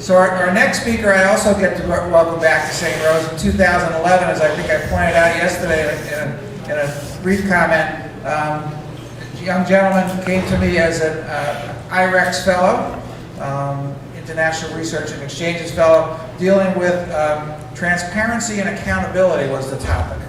So our next speaker, I also get to welcome back to St. Rose. In 2011, as I think I pointed out yesterday in a brief comment, a young gentleman came to me as an IREX fellow, International Research and Exchanges fellow, dealing with transparency and accountability was the topic.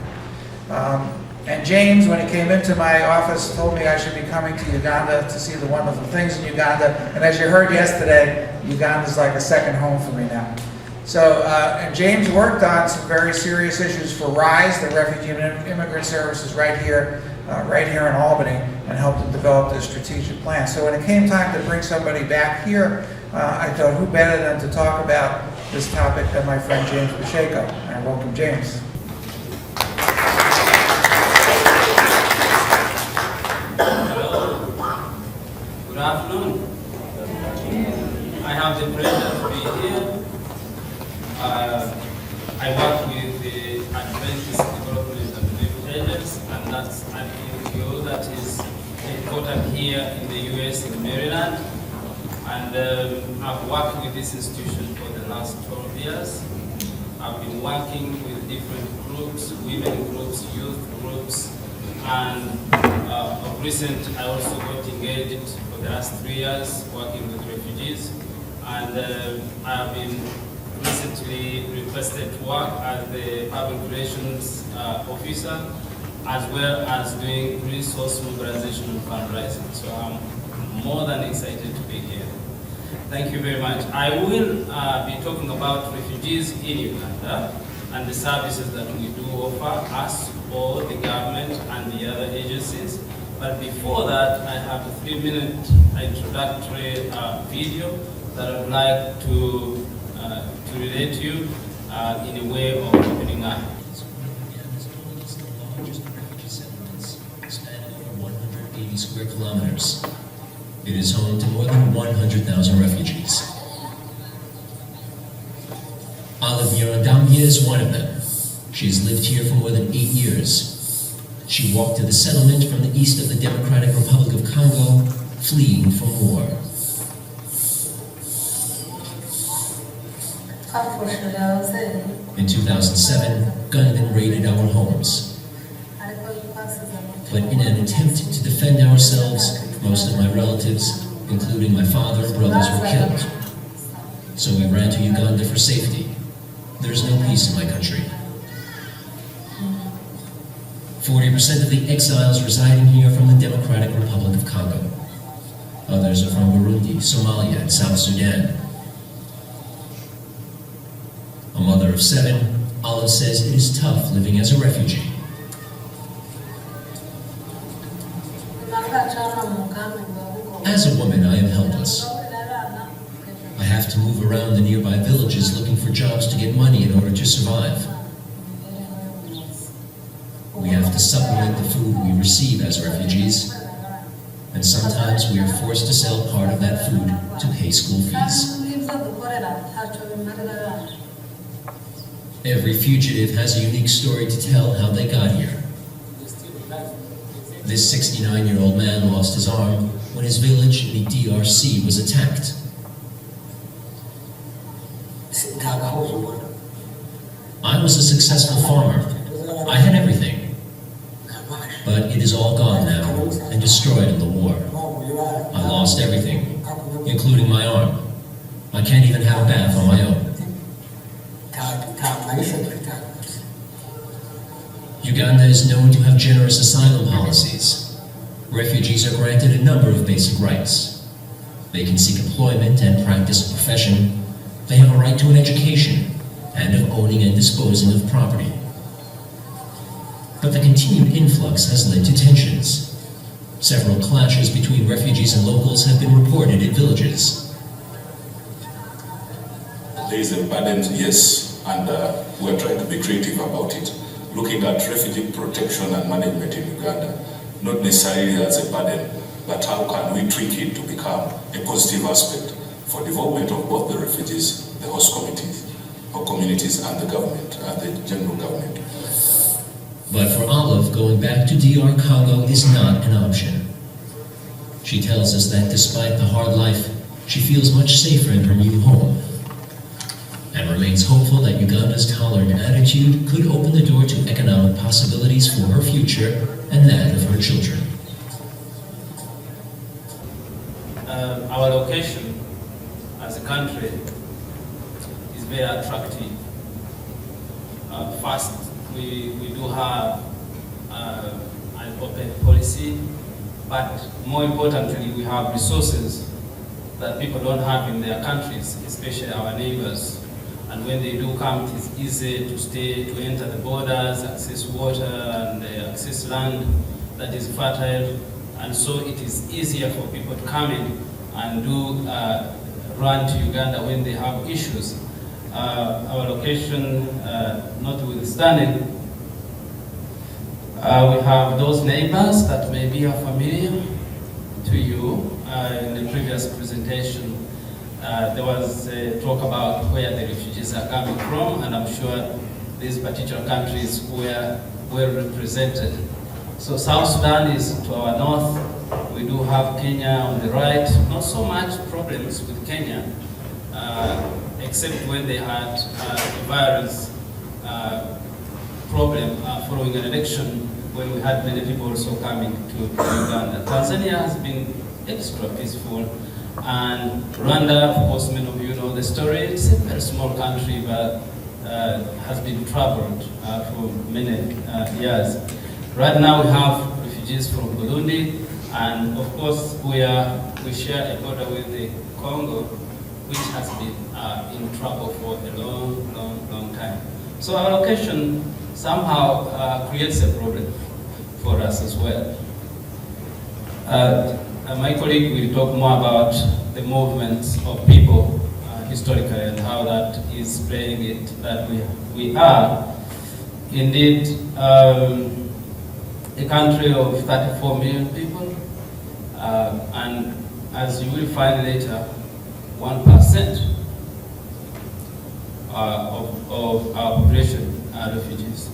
And James, when he came into my office, told me I should be coming to Uganda to see the wonderful things in Uganda. And as you heard yesterday, Uganda is like a second home for me now. So, and James worked on some very serious issues for RISE, the Refugee and Immigrant Services, right here in Albany, and helped him develop this strategic plan. So when it came time to bring somebody back here, I thought, who better than to talk about this topic than my friend James Bisheko. And welcome, James. Good afternoon. I have the pleasure to be here. I work with the Adventist Development and Relief Agents, and that's an NGO that is headquartered here in the US in Maryland. And I've worked with this institution for the last 12 years. I've been working with different groups, women groups, youth groups, and of recent I also got engaged for the last 3 years working with refugees. And I have been recently requested to work as the public relations officer, as well as doing resource mobilization and fundraising. So I'm more than excited to be here. Thank you very much. I will be talking about refugees in Uganda and the services that we do offer, us or the government and the other agencies. But before that, I have a 3-minute introductory video that I'd like to relate to you in a way of opening up. Spanning over 180 square kilometers. It is home to more than 100,000 refugees. Olive Nyirandambia is one of them. She has lived here for more than 8 years. She walked to the settlement from the east of the Democratic Republic of Congo, fleeing from war. In 2007, gunmen raided our homes. But in an attempt to defend ourselves, most of my relatives, including my father and brothers, were killed. So we ran to Uganda for safety. There is no peace in my country. 40% of the exiles residing here are from the Democratic Republic of Congo. Others are from Burundi, Somalia, and South Sudan. A mother of 7, Olive says it is tough living as a refugee. As a woman, I am helpless. I have to move around the nearby villages looking for jobs to get money in order to survive. We have to supplement the food we receive as refugees, and sometimes we are forced to sell part of that food to pay school fees. Every fugitive has a unique story to tell how they got here. This 69-year-old man lost his arm when his village in the DRC was attacked. I was a successful farmer. I had everything. But it is all gone now and destroyed in the war. I lost everything, including my arm. I can't even have a bath on my own. Uganda is known to have generous asylum policies. Refugees are granted a number of basic rights. They can seek employment and practice a profession. They have a right to an education and of owning and disposing of property. But the continued influx has led to tensions. Several clashes between refugees and locals have been reported in villages. There is a burden, yes, and we're trying to be creative about it. Looking at refugee protection and management in Uganda, not necessarily as a burden, but how can we tweak it to become a positive aspect for development of both the refugees, the host communities, and the government, and the general government. But for Olive, going back to DR Congo is not an option. She tells us that despite the hard life, she feels much safer in her new home. and remains hopeful that Uganda's tolerant attitude could open the door to economic possibilities for her future and that of her children. Our location as a country is very attractive. First, we do have an open policy, but more importantly, we have resources that people don't have in their countries, especially our neighbors. And when they do come, it is easy to stay, to enter the borders, access water, and access land that is fertile. And so it is easier for people to come in and do run to Uganda when they have issues. Our location, notwithstanding, we have those neighbors that may be familiar to you. In the previous presentation, there was talk about where the refugees are coming from, and I'm sure these particular countries were well represented. So South Sudan is to our north. We do have Kenya on the right. Not so much problems with Kenya, except when they had a virus problem following an election, when we had many people also coming to Uganda. Tanzania has been extra peaceful, and Rwanda, of course, many of you know the story. It's a very small country, but has been troubled for many years. Right now we have refugees from Burundi, and of course we share a border with the Congo, which has been in trouble for a long time. So our location somehow creates a problem for us as well. My colleague will talk more about the movements of people historically and how that is playing it, that we are indeed a country of 34 million people, and as you will find later, 1% of our population are refugees.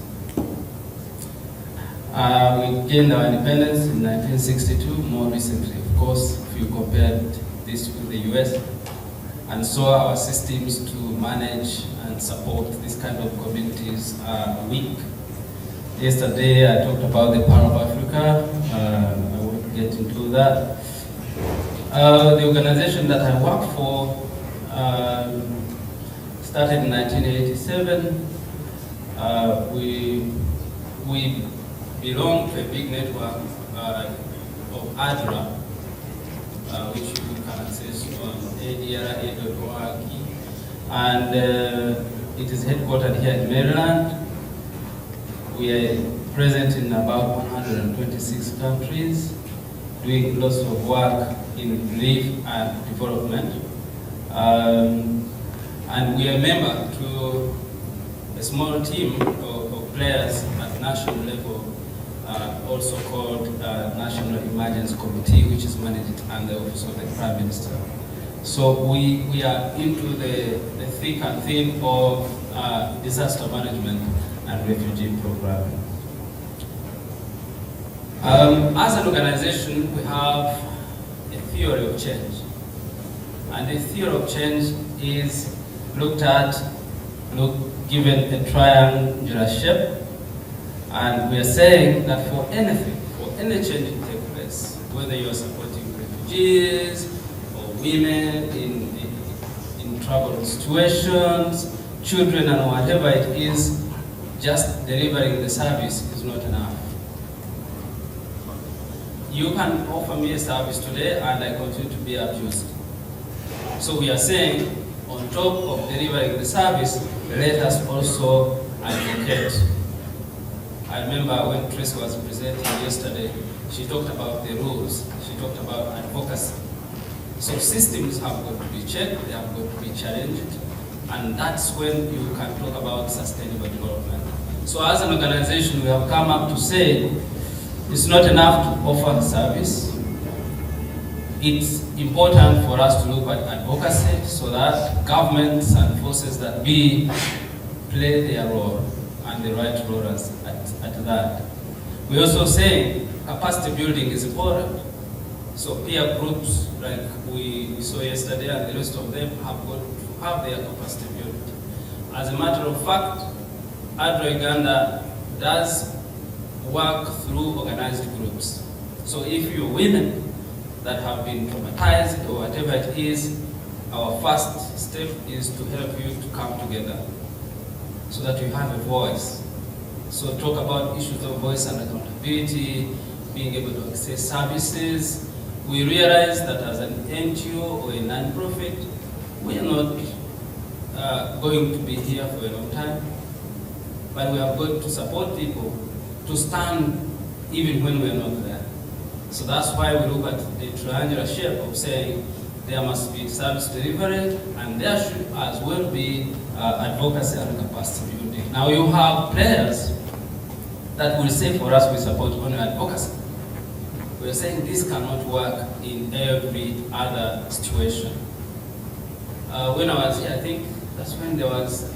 We gained our independence in 1962, more recently, of course, if you compared this with the US. And so our systems to manage and support this kind of communities are weak. Yesterday I talked about the Power of Africa. I won't get into that. The organization that I work for started in 1987. We belong to a big network of ADRA, which you can access on adra.org, and it is headquartered here in Maryland. We are present in about 126 countries, doing lots of work in relief and development. And we are a member to a small team of players at national level, also called National Emergency Committee, which is managed under the Office of the Prime Minister. So we are into the thick and thin of disaster management and refugee programming. As an organization, we have a theory of change. And the theory of change is given a triangular shape. And we are saying that for any change to take place, whether you are supporting refugees or women in troubled situations, children and whatever it is, just delivering the service is not enough. You can offer me a service today and I continue to be abused. So we are saying, on top of delivering the service, let us also advocate. I remember when Tracy was presenting yesterday, she talked about the rules, she talked about advocacy. So systems have got to be checked, they have got to be challenged, and that's when you can talk about sustainable development. So as an organization, we have come up to say, it's not enough to offer service. It's important for us to look at advocacy so that governments and forces that be play their role and the right role at that. We also say capacity building is important. So peer groups like we saw yesterday and the rest of them have got to have their capacity built. as a matter of fact, ADRA Uganda does work through organized groups. So if you're women that have been traumatized or whatever it is, our first step is to help you to come together so that you have a voice. So talk about issues of voice and accountability, being able to access services. We realize that as an NGO or a non-profit, we are not going to be here for a long time, but we have got to support people to stand even when we are not there. So that's why we look at the triangular shape of saying there must be service delivery and there should as well be advocacy and capacity building. Now you have players that will say for us we support only advocacy. We're saying this cannot work in every other situation. When I was here, I think that's when there was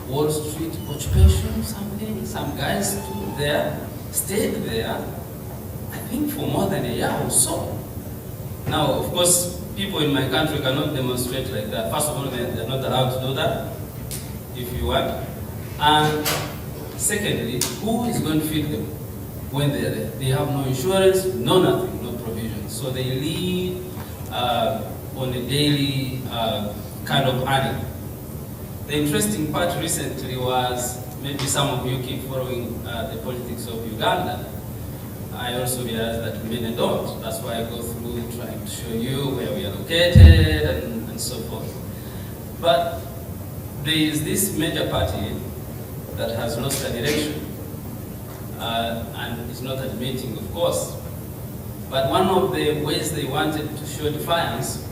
Wall Street occupation, something. Some guys stood there, stayed there, I think for more than a year or so. Now, of course, people in my country cannot demonstrate like that. First of all, they're not allowed to do that, if you want. And secondly, who is going to feed them when they're there? They have no insurance, no nothing, no provision. So they live on a daily kind of earning. The interesting part recently was, maybe some of you keep following the politics of Uganda. I also realized that many don't. That's why I go through trying to show you where we are located and so forth. But there is this major party that has lost an election and is not admitting, of course. But one of the ways they wanted to show defiance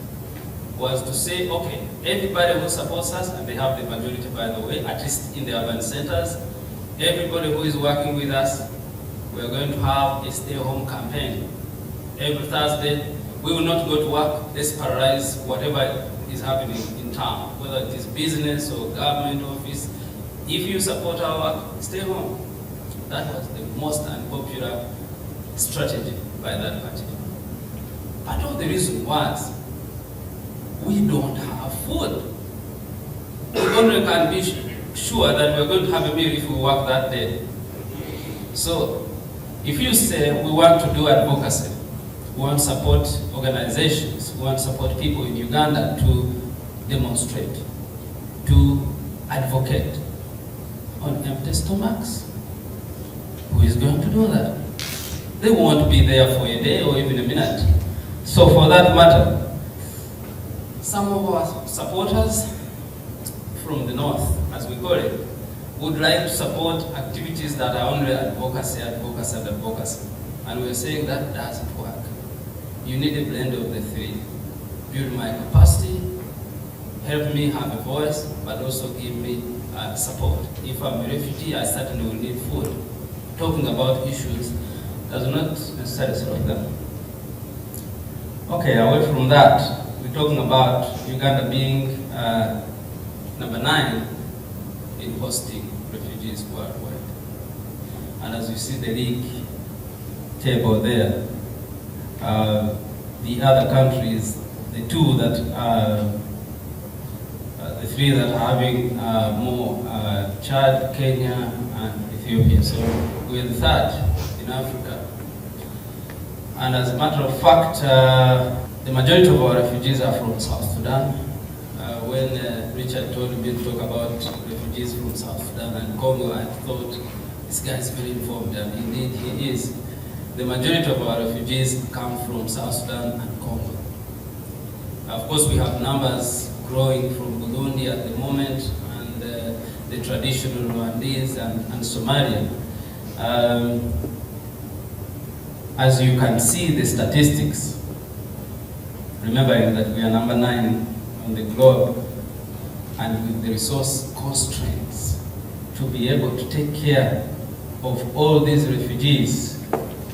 was to say, okay, everybody who supports us, and they have the majority by the way, at least in the urban centers, everybody who is working with us, we're going to have a stay-home campaign. Every Thursday, we will not go to work. Let's paralyze whatever is happening in town, whether it is business or government office. If you support our work, stay home. That was the most unpopular strategy by that party. Part of the reason was we don't have food. We only can be sure that we're going to have a meal if we work that day. So if you say we want to do advocacy, we want to support organizations, we want to support people in Uganda to demonstrate, to advocate on empty stomachs, who is going to do that? They won't be there for a day or even a minute. So for that matter, some of our supporters from the north, as we call it, would like to support activities that are only advocacy, advocacy, and advocacy. And we're saying that doesn't work. You need a blend of the three. Build my capacity, help me have a voice, but also give me support. If I'm a refugee, I certainly will need food. Talking about issues does not necessarily solve them. Okay, away from that, we're talking about Uganda being number 9 in hosting refugees worldwide. And as you see the league table there, the other countries, the two that the 3 that are having more, Chad, Kenya, and Ethiopia. So we're the 3rd in Africa. And as a matter of fact, the majority of our refugees are from South Sudan. When Richard told me to talk about refugees from South Sudan and Congo, I thought this guy is very informed, and indeed he is. The majority of our refugees come from South Sudan and Congo. Of course, we have numbers growing from Burundi at the moment, and the traditional Rwandese and Somalia. As you can see the statistics, remembering that we are number 9 on the globe, and with the resource constraints, to be able to take care of all these refugees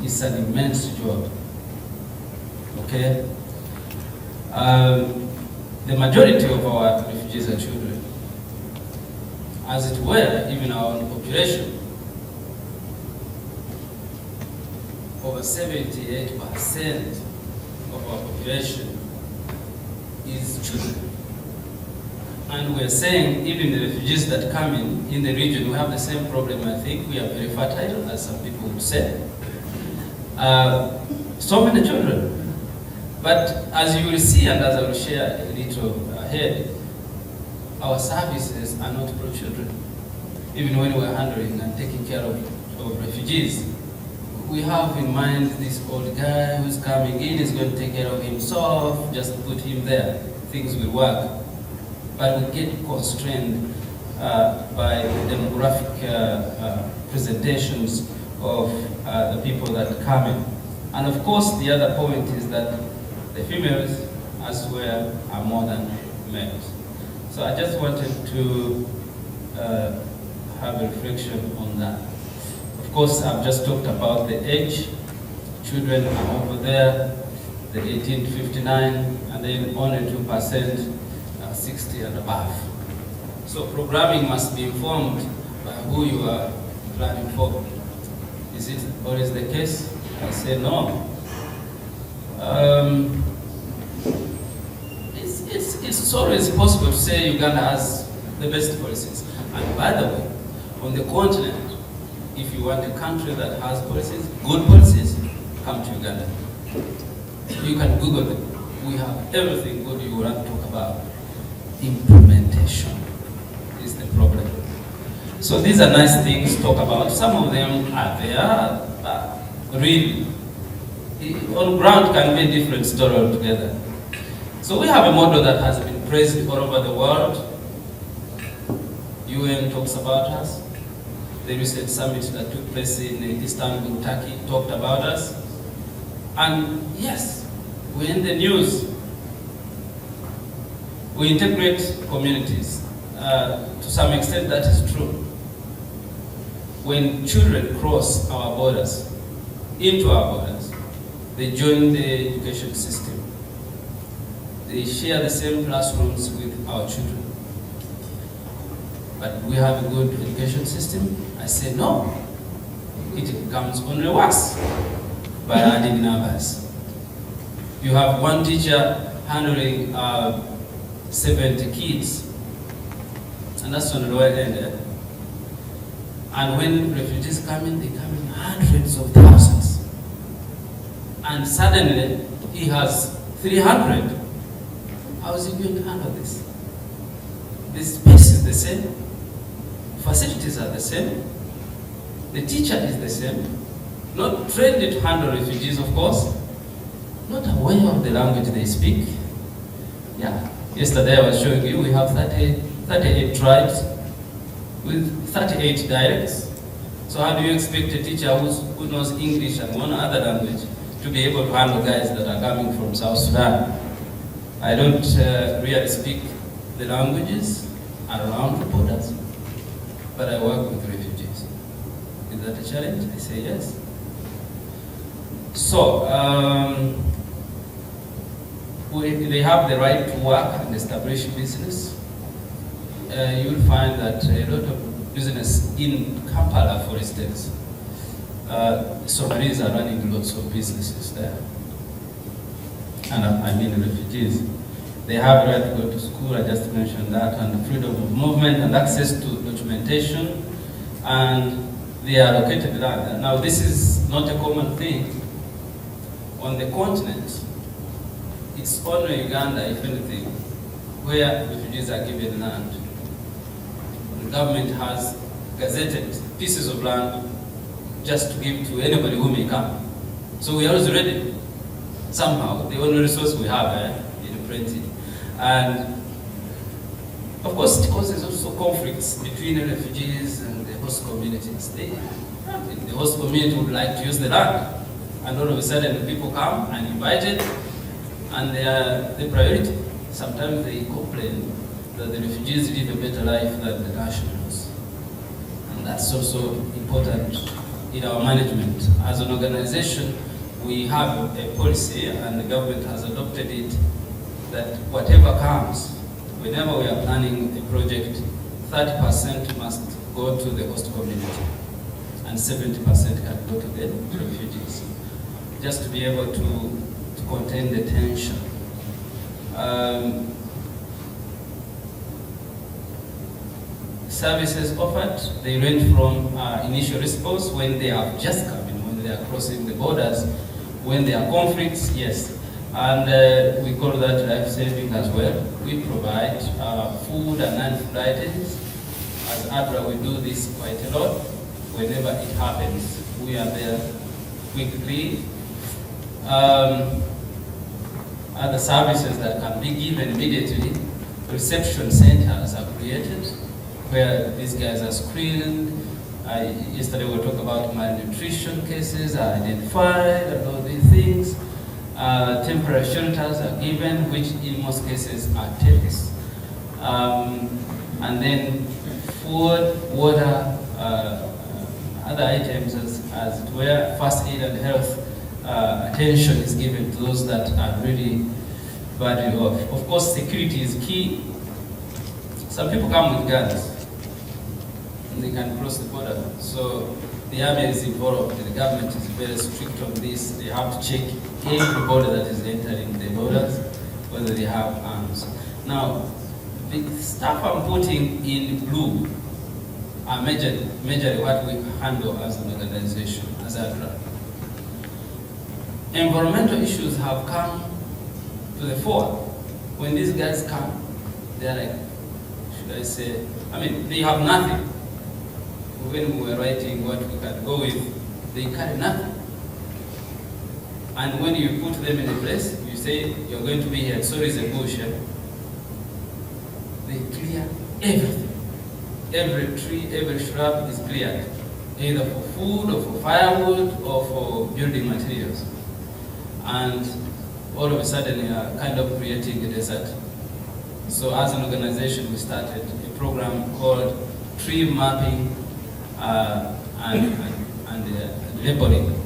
is an immense job. Okay? The majority of our refugees are children. As it were, even our own population, over 78% of our population is children. And we're saying even the refugees that come in the region, we have the same problem. I think we are very fertile, as some people would say. So many children. But as you will see, and as I will share a little ahead, our services are not pro-children. Even when we're handling and taking care of refugees, we have in mind this old guy who's coming in, is going to take care of himself, just put him there, things will work. But we get constrained by the demographic presentations of the people that come in. And of course, the other point is that the females as well are more than males. So I just wanted to have a reflection on that. Of course, I've just talked about the age. Children are over there, the 18 to 59, and then only 2% 60 and above. So programming must be informed by who you are planning for. Is it always the case? I say no. It's always possible to say Uganda has the best policies. And by the way, on the continent, if you want a country that has policies, good policies, come to Uganda. You can Google them. We have everything good you want to talk about. Implementation is the problem. So these are nice things to talk about. Some of them are there, really. On ground can be a different story altogether. So we have a model that has been praised all over the world. UN talks about us. The recent summit that took place in Istanbul, Turkey, talked about us. And yes, we're in the news. We integrate communities. To some extent, that is true. When children cross our borders, into our borders, they join the education system. They share the same classrooms with our children. But we have a good education system? I say no. It becomes only worse by adding numbers. You have one teacher handling 70 kids, and that's on the lower end. And when refugees come in, they come in hundreds of thousands. And suddenly, he has 300. How is he going to handle this? The space is the same. Facilities are the same. The teacher is the same. Not trained to handle refugees, of course. Not aware of the language they speak. Yeah. Yesterday I was showing you, we have 38 tribes with 38 dialects. So how do you expect a teacher who knows English and one other language to be able to handle guys that are coming from South Sudan? I don't really speak the languages around the borders, but I work with refugees. Is that a challenge? I say yes. So, they have the right to work and establish business. You will find that a lot of business in Kampala, for instance, Somalis are running lots of businesses there. And I mean refugees. They have the right to go to school, I just mentioned that, and the freedom of movement and access to documentation, and they are located there. Now this is not a common thing on the continent. It's only Uganda, if anything, where refugees are given land. The government has gazetted pieces of land just to give to anybody who may come. So we are always ready. Somehow, the only resource we have is printing. And of course, it causes also conflicts between the refugees and the host communities. The host community would like to use the land, and all of a sudden the people come and invited, and they are the priority. Sometimes they complain that the refugees live a better life than the nationals. And that's also important in our management. As an organization, we have a policy, and the government has adopted it, that whatever comes, whenever we are planning a project, 30% must go to the host community, and 70% can go to the refugees, just to be able to contain the tension. services offered, they range from initial response when they have just come in, when they are crossing the borders, when there are conflicts, yes. And we call that life saving as well. We provide food and non-food items. As ADRA, we do this quite a lot. Whenever it happens, we are there quickly. Other services that can be given immediately, reception centers are created where these guys are screened. Yesterday we talked about malnutrition cases are identified and all these things. Temporary shelters are given, which in most cases are tents. And then food, water, other items as it were, first aid and health attention is given to those that are really badly off. Of course, security is key. Some people come with guns and they can cross the border. So the army is involved, the government is very strict on this. They have to check everybody that is entering the borders, whether they have arms. Now, the stuff I'm putting in blue are majorly what we handle as an organization, as ADRA. Environmental issues have come to the fore. When these guys come, they're like, should I say, they have nothing. When we were writing what we can go with, they carry nothing. And when you put them in a place, you say, you're going to be here, so is a bush. They clear everything. Every tree, every shrub is cleared, either for food or for firewood or for building materials. And all of a sudden, we are kind of creating a desert. So as an organization, we started a program called tree mapping and labeling.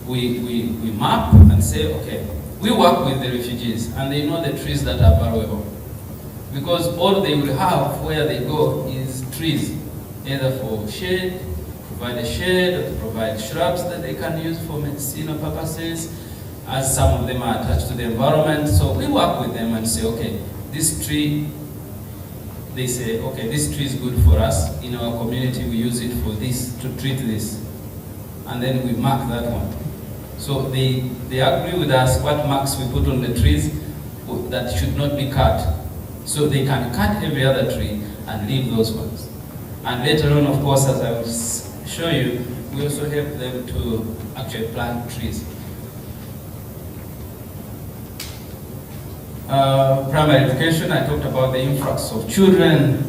We map and say, okay, we work with the refugees and they know the trees that are valuable. Because all they will have where they go is trees, either for shade, provide a shade, or to provide shrubs that they can use for medicinal purposes, as some of them are attached to the environment. So we work with them and say, okay, this tree, they say, okay, this tree is good for us. In our community, we use it for this, to treat this. And then we mark that one. So they agree with us what marks we put on the trees that should not be cut. So they can cut every other tree and leave those ones. And later on, of course, as I will show you, we also help them to actually plant trees. Primary education, I talked about the influx of children.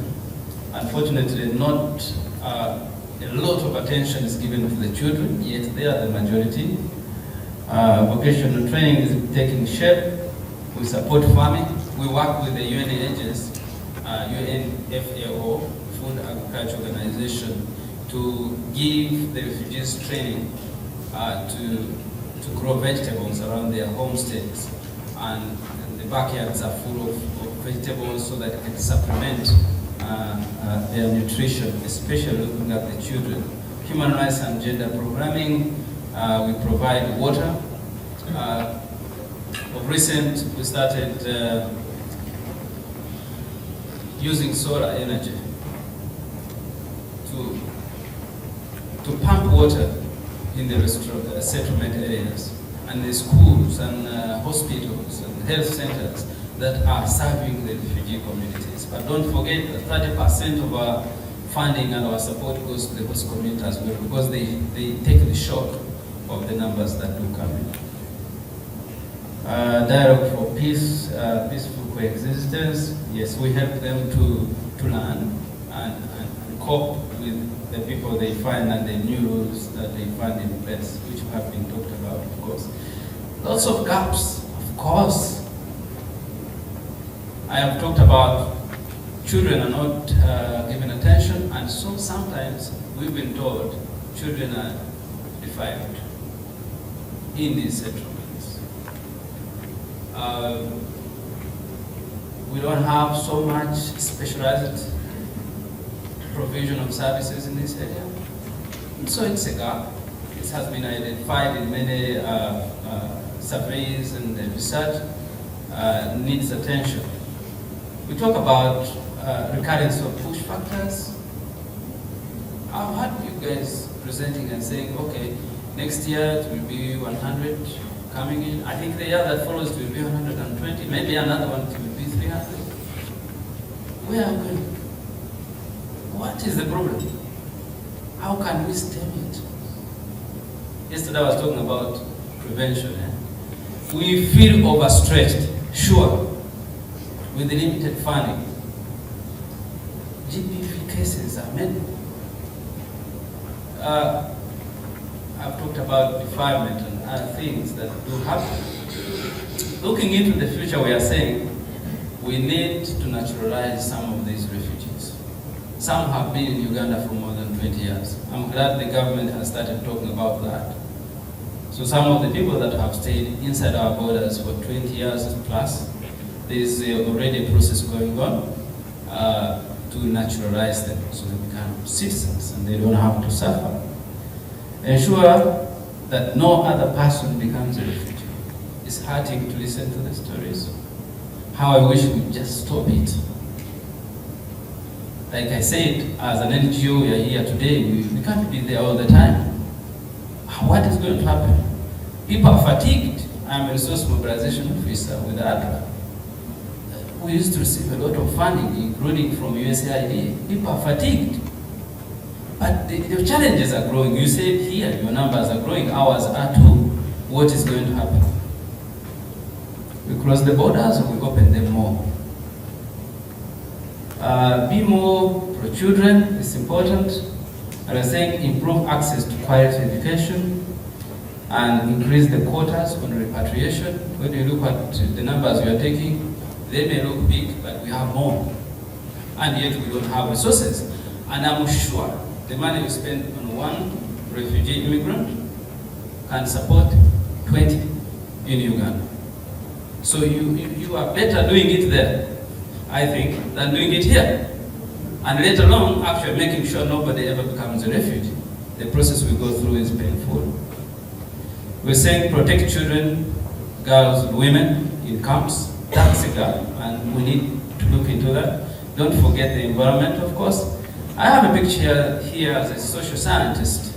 Unfortunately, not a lot of attention is given to the children, yet they are the majority. Vocational training is taking shape. We support farming. We work with the UN agents, UNFAO, Food Agriculture Organization, to give the refugees training to grow vegetables around their homesteads. And the backyards are full of vegetables so that it can supplement their nutrition, especially looking at the children. Human rights and gender programming, we provide water. Of recent, we started using solar energy to pump water in the settlement areas and the schools and hospitals and health centers that are serving the refugee communities. But don't forget that 30% of our funding and our support goes to the host community as well, because they take the shock of the numbers that do come in. Dialogue for peace, peaceful coexistence. Yes, we help them to learn and cope with the people they find and the new rules that they find in place, which have been talked about, of course. Lots of gaps, of course. I have talked about children are not given attention, and so sometimes we've been told children are defiled in these settlements. We don't have so much specialized provision of services in this area. And so it's a gap. It has been identified in many surveys and research, needs attention. We talk about recurrence of push factors. I've heard you guys presenting and saying, okay, next year it will be 100 coming in. I think the year that follows will be 120, maybe another one will be 300. Where are we going? What is the problem? How can we stem it? Yesterday I was talking about prevention. We feel overstretched, sure, with the limited funding. GBV cases are many. I've talked about defilement and other things that do happen. Looking into the future, we are saying we need to naturalize some of these refugees. Some have been in Uganda for more than 20 years. I'm glad the government has started talking about that. So some of the people that have stayed inside our borders for 20 years plus, there is already a process going on to naturalize them so they become citizens and they don't have to suffer. Ensure that no other person becomes a refugee. It's hurting to listen to the stories. How I wish we'd just stop it. Like I said, as an NGO, we are here today, we can't be there all the time. What is going to happen? People are fatigued. I'm a resource mobilization officer with ADRA. We used to receive a lot of funding, including from USAID. People are fatigued. But the challenges are growing. You said here, your numbers are growing, ours are too. What is going to happen? We close the borders or we open them more? Be more pro-children, it's important. And I'm saying improve access to quality education and increase the quotas on repatriation. When you look at the numbers we are taking, they may look big, but we have more. And yet we don't have resources. And I'm sure the money we spend on one refugee immigrant can support 20 in Uganda. So you are better doing it there, I think, than doing it here. And let alone actually making sure nobody ever becomes a refugee. The process we go through is painful. We're saying protect children, girls, women in camps. That's a gap, and we need to look into that. Don't forget the environment, of course. I have a picture here as a social scientist.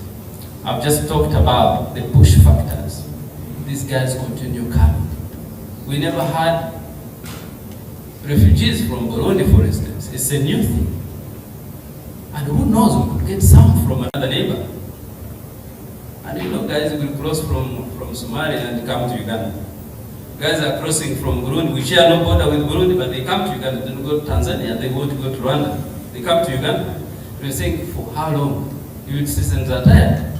I've just talked about the push factors. These guys continue coming. We never had refugees from Burundi, for instance. It's a new thing. And who knows, we could get some from another neighbor. And you know, guys will cross from Somalia and come to Uganda. Guys are crossing from Burundi. We share no border with Burundi, but they come to Uganda. They don't go to Tanzania, they want to go to Rwanda. They come to Uganda. We're saying, for how long? You citizens are tired.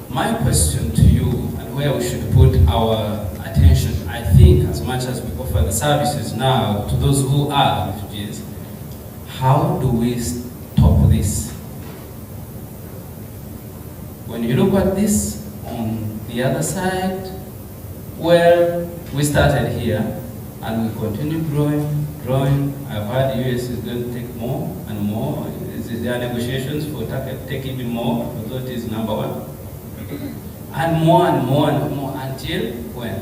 My question to you, and where we should put our attention, I think, as much as we offer the services now to those who are refugees, how do we stop this? When you look at this on the other side, well, we started here and we continue growing. I've heard the US is going to take more and more. There are negotiations for take even more, although it is number one. And more and more and more until when?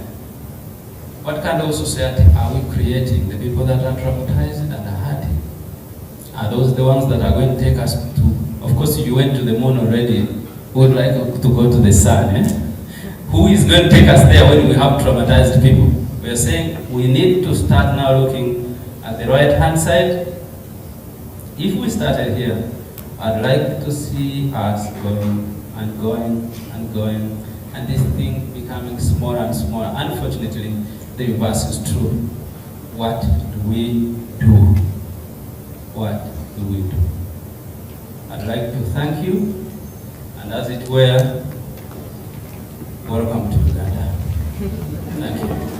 What kind of society are we creating? The people that are traumatized and are hurting. Are those the ones that are going to take us to, of course you went to the moon already, who would like to go to the sun, eh? Who is going to take us there when we have traumatized people? We are saying we need to start now looking at the right hand side. If we started here, I'd like to see us going and going and going, and this thing becoming smaller and smaller. Unfortunately, the reverse is true. What do we do? What do we do? I'd like to thank you, and as it were, welcome to Uganda. Thank you.